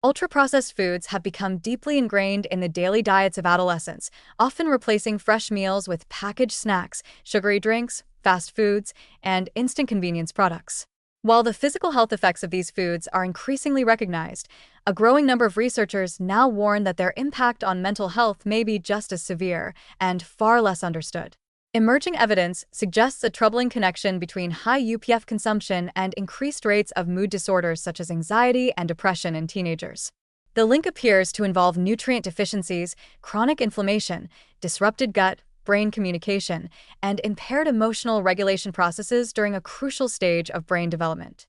Ultra-processed foods have become deeply ingrained in the daily diets of adolescents, often replacing fresh meals with packaged snacks, sugary drinks, fast foods, and instant convenience products. While the physical health effects of these foods are increasingly recognized, a growing number of researchers now warn that their impact on mental health may be just as severe and far less understood. Emerging evidence suggests a troubling connection between high UPF consumption and increased rates of mood disorders such as anxiety and depression in teenagers. The link appears to involve nutrient deficiencies, chronic inflammation, disrupted gut, brain communication, and impaired emotional regulation processes during a crucial stage of brain development.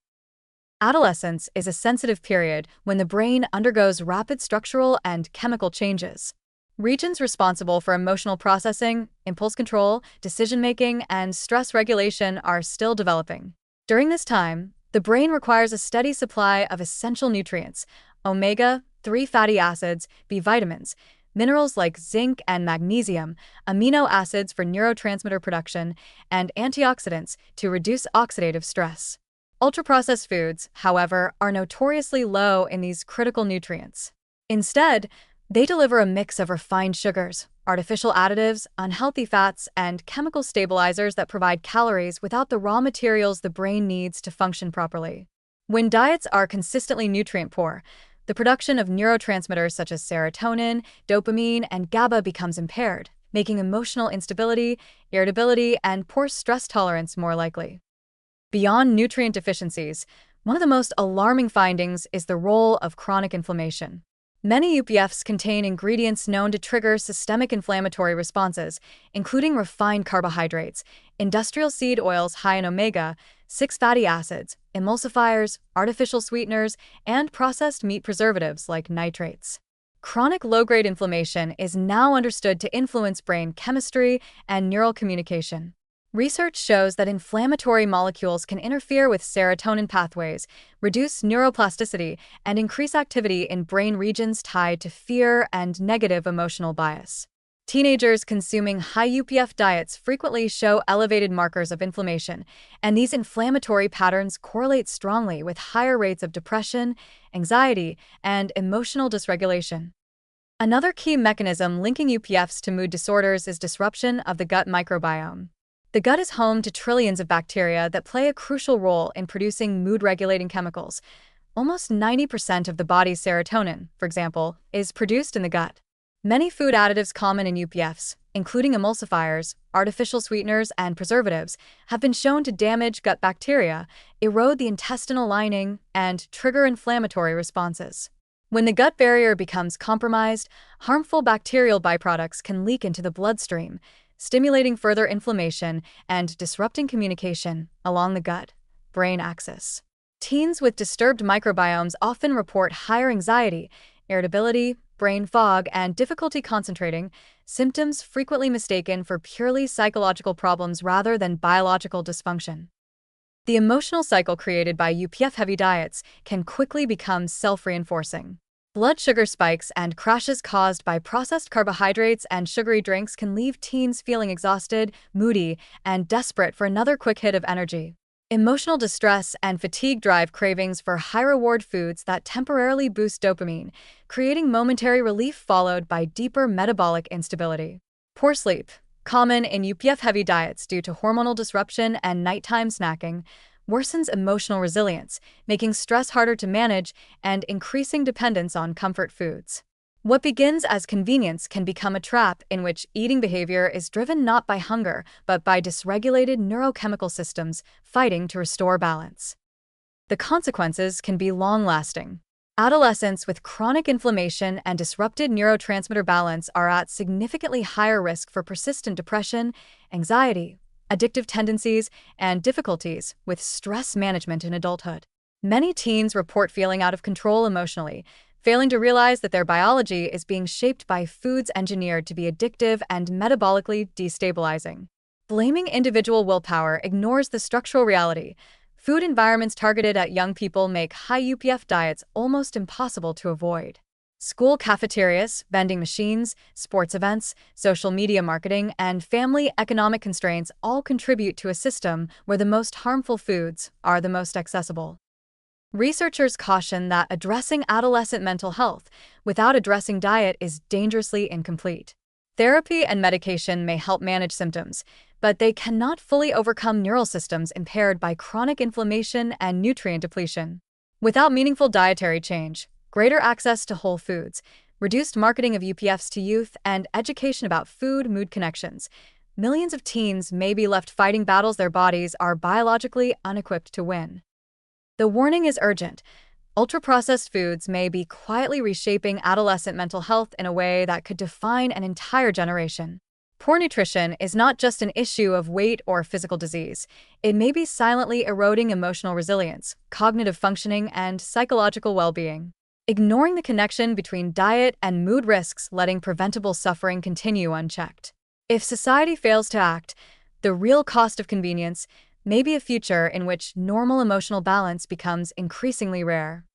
Adolescence is a sensitive period when the brain undergoes rapid structural and chemical changes. Regions responsible for emotional processing, impulse control, decision-making, and stress regulation are still developing. During this time, the brain requires a steady supply of essential nutrients, omega-3 fatty acids, B vitamins, minerals like zinc and magnesium, amino acids for neurotransmitter production, and antioxidants to reduce oxidative stress. Ultra-processed foods, however, are notoriously low in these critical nutrients. Instead, they deliver a mix of refined sugars, artificial additives, unhealthy fats, and chemical stabilizers that provide calories without the raw materials the brain needs to function properly. When diets are consistently nutrient poor, the production of neurotransmitters such as serotonin, dopamine, and GABA becomes impaired, making emotional instability, irritability, and poor stress tolerance more likely. Beyond nutrient deficiencies, one of the most alarming findings is the role of chronic inflammation. Many UPFs contain ingredients known to trigger systemic inflammatory responses, including refined carbohydrates, industrial seed oils high in omega-6 fatty acids, emulsifiers, artificial sweeteners, and processed meat preservatives like nitrates. Chronic low-grade inflammation is now understood to influence brain chemistry and neural communication. Research shows that inflammatory molecules can interfere with serotonin pathways, reduce neuroplasticity, and increase activity in brain regions tied to fear and negative emotional bias. Teenagers consuming high UPF diets frequently show elevated markers of inflammation, and these inflammatory patterns correlate strongly with higher rates of depression, anxiety, and emotional dysregulation. Another key mechanism linking UPFs to mood disorders is disruption of the gut microbiome. The gut is home to trillions of bacteria that play a crucial role in producing mood-regulating chemicals. Almost 90% of the body's serotonin, for example, is produced in the gut. Many food additives common in UPFs, including emulsifiers, artificial sweeteners, and preservatives, have been shown to damage gut bacteria, erode the intestinal lining, and trigger inflammatory responses. When the gut barrier becomes compromised, harmful bacterial byproducts can leak into the bloodstream, stimulating further inflammation and disrupting communication along the gut-brain axis. Teens with disturbed microbiomes often report higher anxiety, irritability, brain fog, and difficulty concentrating, symptoms frequently mistaken for purely psychological problems rather than biological dysfunction. The emotional cycle created by UPF-heavy diets can quickly become self-reinforcing. Blood sugar spikes and crashes caused by processed carbohydrates and sugary drinks can leave teens feeling exhausted, moody, and desperate for another quick hit of energy. Emotional distress and fatigue drive cravings for high-reward foods that temporarily boost dopamine, creating momentary relief followed by deeper metabolic instability. Poor sleep, common in UPF-heavy diets due to hormonal disruption and nighttime snacking, worsens emotional resilience, making stress harder to manage and increasing dependence on comfort foods. What begins as convenience can become a trap in which eating behavior is driven not by hunger but by dysregulated neurochemical systems fighting to restore balance. The consequences can be long-lasting. Adolescents with chronic inflammation and disrupted neurotransmitter balance are at significantly higher risk for persistent depression, anxiety, addictive tendencies, and difficulties with stress management in adulthood. Many teens report feeling out of control emotionally, failing to realize that their biology is being shaped by foods engineered to be addictive and metabolically destabilizing. Blaming individual willpower ignores the structural reality. Food environments targeted at young people make high UPF diets almost impossible to avoid. School cafeterias, vending machines, sports events, social media marketing, and family economic constraints all contribute to a system where the most harmful foods are the most accessible. Researchers caution that addressing adolescent mental health without addressing diet is dangerously incomplete. Therapy and medication may help manage symptoms, but they cannot fully overcome neural systems impaired by chronic inflammation and nutrient depletion. Without meaningful dietary change, greater access to whole foods, reduced marketing of UPFs to youth, and education about food-mood connections, millions of teens may be left fighting battles their bodies are biologically unequipped to win. The warning is urgent. Ultra-processed foods may be quietly reshaping adolescent mental health in a way that could define an entire generation. Poor nutrition is not just an issue of weight or physical disease. It may be silently eroding emotional resilience, cognitive functioning, and psychological well-being. Ignoring the connection between diet and mood risks letting preventable suffering continue unchecked. If society fails to act, the real cost of convenience may be a future in which normal emotional balance becomes increasingly rare.